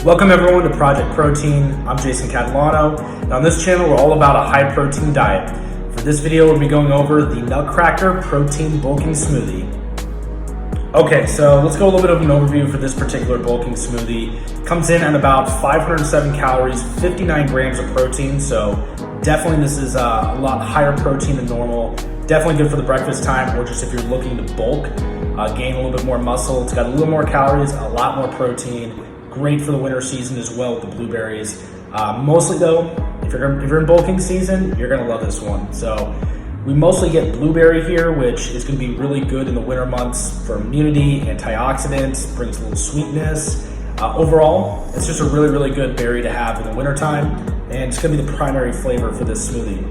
Welcome everyone to Project Protein. I'm Jason Catalano, and on this channel we're all about a high protein diet. For this video we'll be going over the Nutcracker Protein Bulking Smoothie. Okay, so let's go a little bit of an overview for this particular bulking smoothie. It comes in at about 507 calories, 59 grams of protein, so definitely this is a lot higher protein than normal. Definitely good for the breakfast time, or just if you're looking to bulk, gain a little bit more muscle. It's got a little more calories, a lot more protein. Great for the winter season as well with the blueberries. Mostly though, if you're in bulking season, you're gonna love this one. So we mostly get blueberry here, which is gonna be really good in the winter months for immunity, antioxidants, brings a little sweetness. Overall, it's just a really, really good berry to have in the wintertime, and it's gonna be the primary flavor for this smoothie.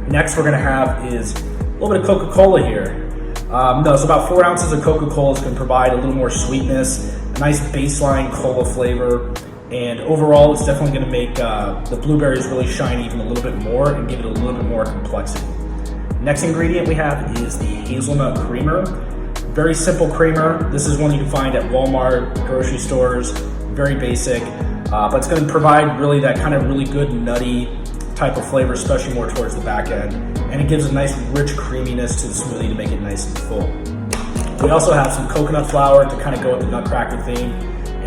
Next we're gonna have is a little bit of Coca-Cola here. So about 4 ounces of Coca-Cola is gonna provide a little more sweetness, a nice baseline cola flavor, and overall it's definitely going to make the blueberries really shine even a little bit more and give it a little bit more complexity. Next ingredient we have is the Hazelnut Creamer. Very simple creamer. This is one you can find at Walmart, grocery stores, very basic, but it's going to provide really that kind of really good nutty type of flavor, especially more towards the back end, and it gives a nice rich creaminess to the smoothie to make it nice and full. We also have some coconut flour to kind of go with the Nutcracker theme.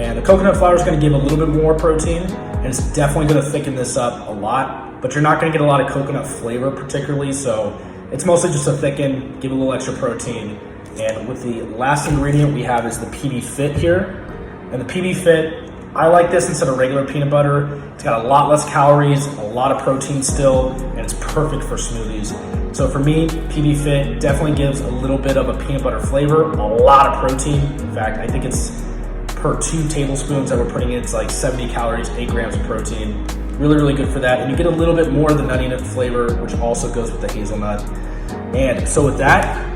And the coconut flour is going to give a little bit more protein, and it's definitely going to thicken this up a lot, but you're not going to get a lot of coconut flavor particularly, so it's mostly just to thicken, give a little extra protein. And with the last ingredient we have is the pbfit here. And the pbfit, I like this instead of regular peanut butter. It's got a lot less calories, a lot of protein still, and it's perfect for smoothies. So for me, pbfit definitely gives a little bit of a peanut butter flavor, a lot of protein. In fact, I think it's per 2 tablespoons that we're putting in, it's like 70 calories, 8 grams of protein. Really, really good for that. And you get a little bit more of the nutty nut flavor, which also goes with the hazelnut. And so with that,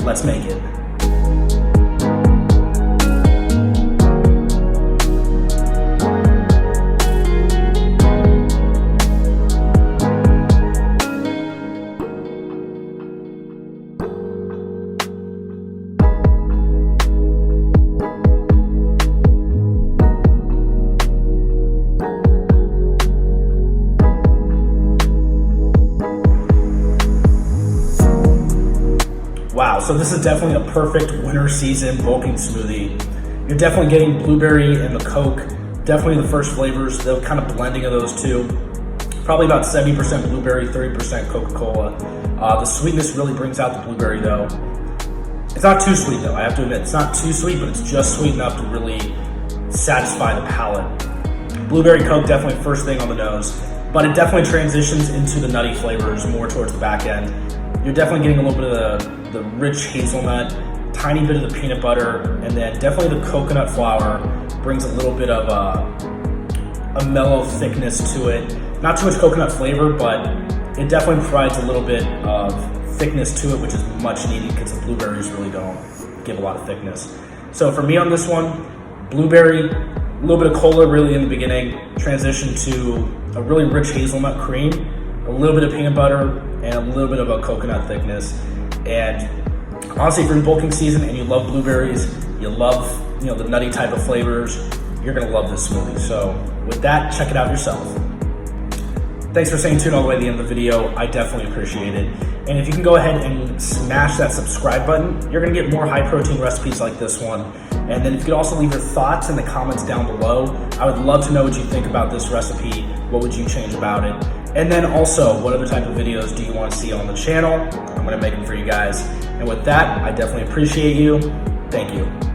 let's make it. Wow, so this is definitely a perfect winter season bulking smoothie. You're definitely getting blueberry and the Coke, definitely the first flavors, the kind of blending of those two. Probably about 70% blueberry, 30% Coca-Cola. The sweetness really brings out the blueberry though. It's not too sweet though, I have to admit. It's not too sweet, but it's just sweet enough to really satisfy the palate. Blueberry Coke, definitely first thing on the nose, but it definitely transitions into the nutty flavors more towards the back end. You're definitely getting a little bit of the rich hazelnut, tiny bit of the peanut butter, and then definitely the coconut flour brings a little bit of a mellow thickness to it. Not too much coconut flavor, but it definitely provides a little bit of thickness to it, which is much needed because the blueberries really don't give a lot of thickness. So for me on this one, blueberry, a little bit of cola really in the beginning, transition to a really rich hazelnut cream, a little bit of peanut butter, and a little bit of a coconut thickness. And honestly, if you're in bulking season and you love blueberries, you love the nutty type of flavors, you're gonna love this smoothie. So with that, check it out yourself. Thanks for staying tuned all the way to the end of the video. I definitely appreciate it. And if you can go ahead and smash that subscribe button, you're gonna get more high protein recipes like this one. And then if you could also leave your thoughts in the comments down below. I would love to know what you think about this recipe. What would you change about it? And then also, what other type of videos do you want to see on the channel? I'm gonna make them for you guys. And with that, I definitely appreciate you. Thank you.